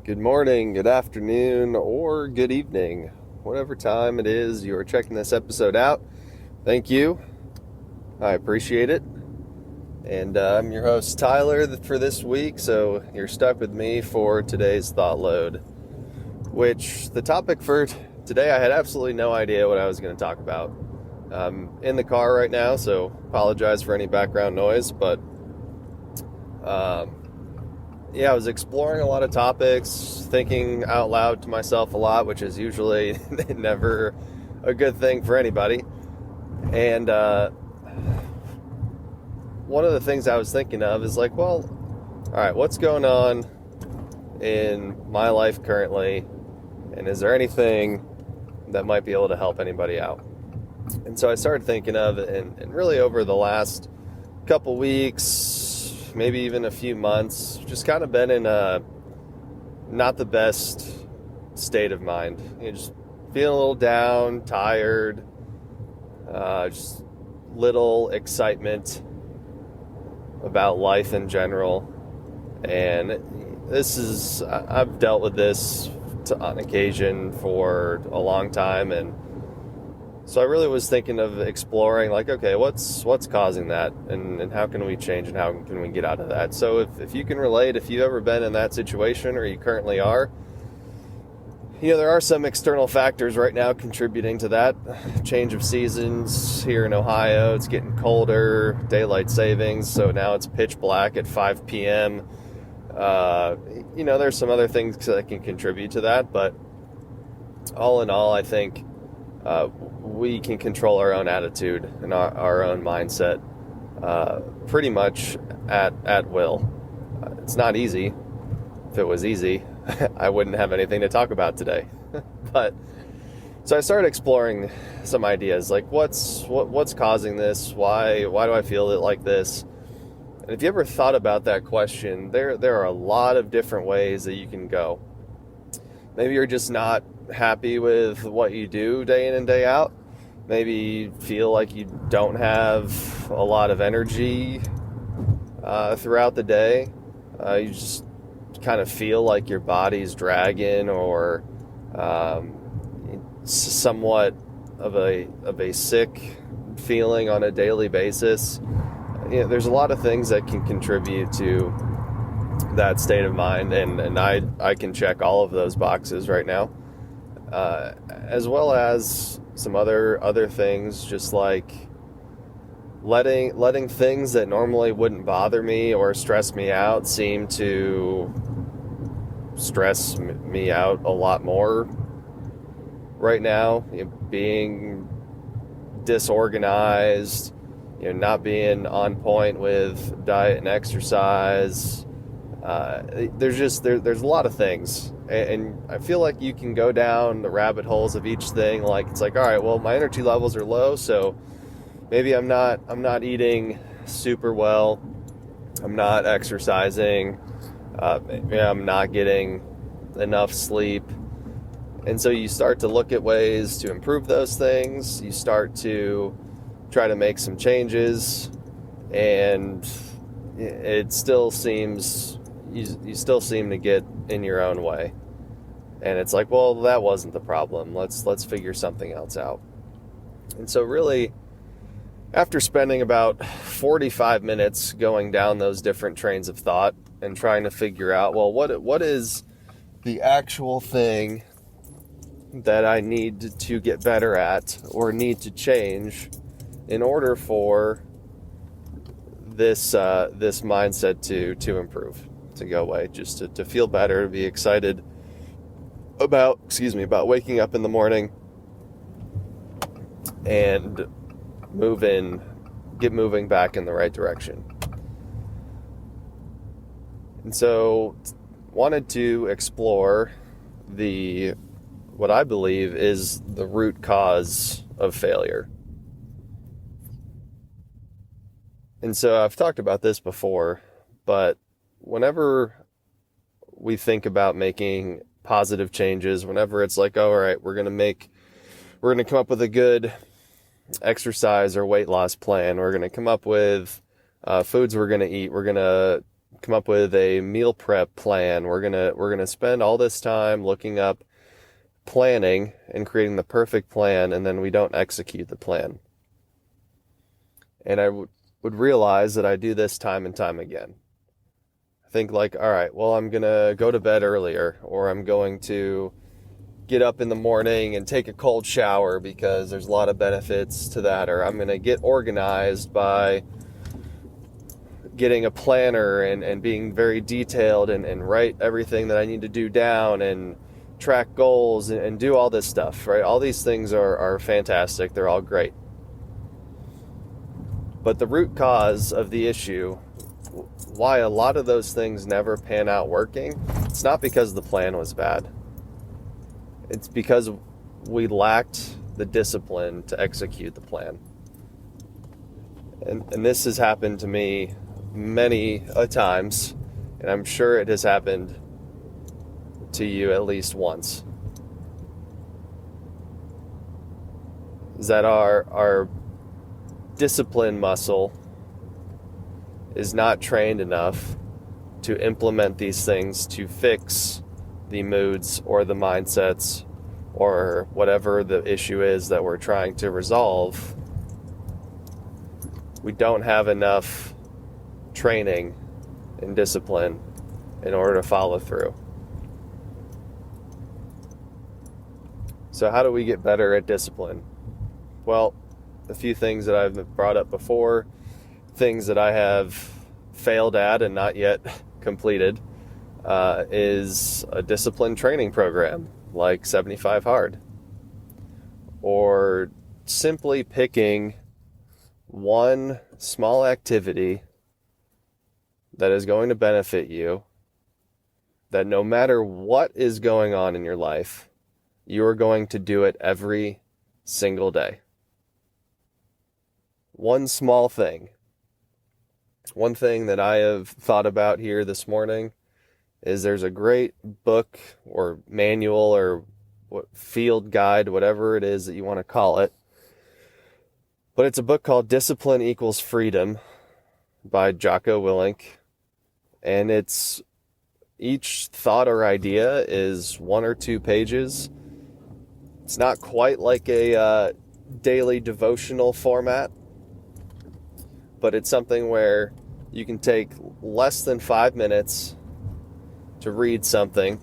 Good morning, good afternoon, or good evening. Whatever time it is you are checking this episode out, thank you. I appreciate it. And I'm your host, Tyler, for this week, so you're stuck with me for today's ThoughtLoad. Which, the topic for today, I had absolutely no idea what I was going to talk about. I'm in the car right now, so apologize for any background noise, but I was exploring a lot of topics, thinking out loud to myself a lot, which is usually never a good thing for anybody. And one of the things I was thinking of is like, well, all right, what's going on in my life currently? And is there anything that might be able to help anybody out? And so I started thinking of it, and really over the last couple weeks, maybe even a few months, just kind of been in a not the best state of mind. Just feeling a little down, tired, just little excitement about life in general. And I've dealt with this on occasion for a long time, and so I really was thinking of exploring, like, okay, what's causing that, and how can we change, and how can we get out of that? So if you can relate, if you've ever been in that situation, or you currently are, there are some external factors right now contributing to that. Change of seasons here in Ohio, it's getting colder, daylight savings, so now it's pitch black at 5 p.m. There's some other things that can contribute to that, but all in all, I think we can control our own attitude and our own mindset pretty much at will. It's not easy. If it was easy, I wouldn't have anything to talk about today. But so I started exploring some ideas, like what's causing this? Why do I feel it like this? And if you ever thought about that question, there are a lot of different ways that you can go. Maybe you're just not happy with what you do day in and day out. Maybe you feel like you don't have a lot of energy throughout the day. You just kind of feel like your body's dragging, or somewhat of a sick feeling on a daily basis. There's a lot of things that can contribute to that state of mind, and I can check all of those boxes right now, as well as some other things, just like letting things that normally wouldn't bother me or stress me out seem to stress me out a lot more right now. Being disorganized, not being on point with diet and exercise. There's a lot of things, and I feel like you can go down the rabbit holes of each thing. Like, it's like, all right, well, my energy levels are low, so maybe I'm not eating super well, I'm not exercising, maybe I'm not getting enough sleep. And so you start to look at ways to improve those things. You start to try to make some changes, and it still seems you still seem to get in your own way. And it's like, well, that wasn't the problem. Let's figure something else out. And so really, after spending about 45 minutes going down those different trains of thought and trying to figure out, well, what is the actual thing that I need to get better at or need to change in order for this mindset to improve, to go away, just to feel better, to be excited about waking up in the morning and get moving back in the right direction. And so wanted to explore what I believe is the root cause of failure. And so I've talked about this before, but whenever we think about making positive changes, whenever it's like, oh, all right, we're going to come up with a good exercise or weight loss plan, we're going to come up with foods we're going to eat, we're going to come up with a meal prep plan. We're gonna spend all this time looking up planning and creating the perfect plan, and then we don't execute the plan. And I would realize that I do this time and time again. I think like, all right, well, I'm gonna go to bed earlier, or I'm going to get up in the morning and take a cold shower because there's a lot of benefits to that, or I'm gonna get organized by getting a planner and being very detailed and write everything that I need to do down and track goals and do all this stuff, right? All these things are fantastic. They're all great. But the root cause of the issue, why a lot of those things never pan out working, it's not because the plan was bad. It's because we lacked the discipline to execute the plan. And this has happened to me many a times, and I'm sure it has happened to you at least once. Is that our discipline muscle is not trained enough to implement these things to fix the moods or the mindsets or whatever the issue is that we're trying to resolve. We don't have enough training and discipline in order to follow through. So how do we get better at discipline? Well, a few things that I've brought up before, things that I have failed at and not yet completed, is a discipline training program like 75 Hard, or simply picking one small activity that is going to benefit you, that no matter what is going on in your life, you are going to do it every single day. One small thing. One thing that I have thought about here this morning is there's a great book or manual or field guide, whatever it is that you want to call it. But it's a book called Discipline Equals Freedom by Jocko Willink. And it's each thought or idea is 1 or 2 pages. It's not quite like a daily devotional format, but it's something where you can take less than 5 minutes to read something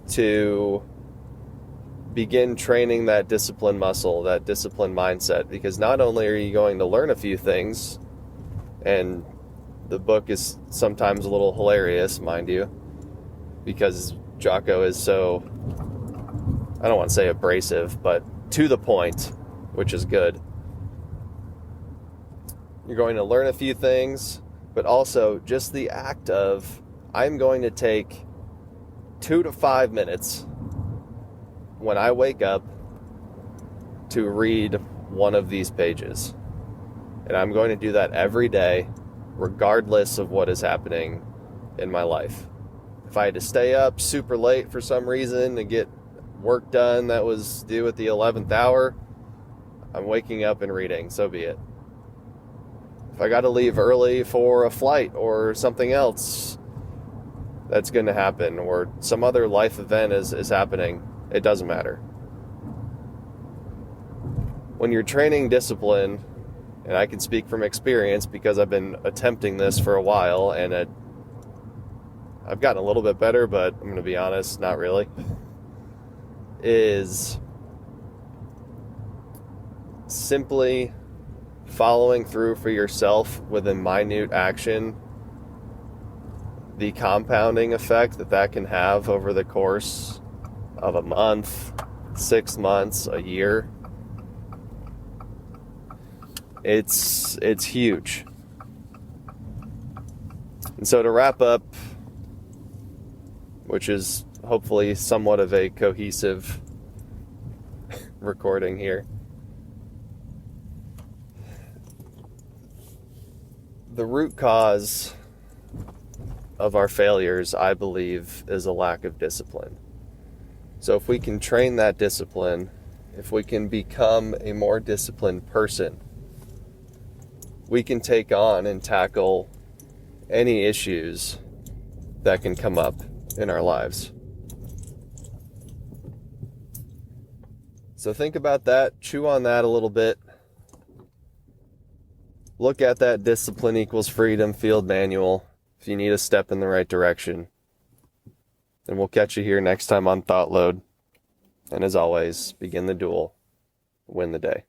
to begin training that discipline muscle, that discipline mindset, because not only are you going to learn a few things, and the book is sometimes a little hilarious, mind you, because Jocko is so, I don't want to say abrasive, but to the point, which is good. You're going to learn a few things, but also just the act of, I'm going to take 2 to 5 minutes when I wake up to read one of these pages. And I'm going to do that every day, regardless of what is happening in my life. If I had to stay up super late for some reason to get work done that was due at the 11th hour, I'm waking up and reading, so be it. If I got to leave early for a flight or something else that's going to happen, or some other life event is happening, it doesn't matter. When you're training discipline, and I can speak from experience because I've been attempting this for a while, and I've gotten a little bit better, but I'm going to be honest, not really, is simply following through for yourself with a minute action, the compounding effect that can have over the course of a month, 6 months, a year. It's huge. And so to wrap up, which is hopefully somewhat of a cohesive recording here, the root cause of our failures, I believe, is a lack of discipline. So if we can train that discipline, if we can become a more disciplined person, we can take on and tackle any issues that can come up in our lives. So think about that, chew on that a little bit. Look at that discipline equals freedom field manual if you need a step in the right direction. And we'll catch you here next time on ThoughtLoad. And as always, begin the duel, win the day.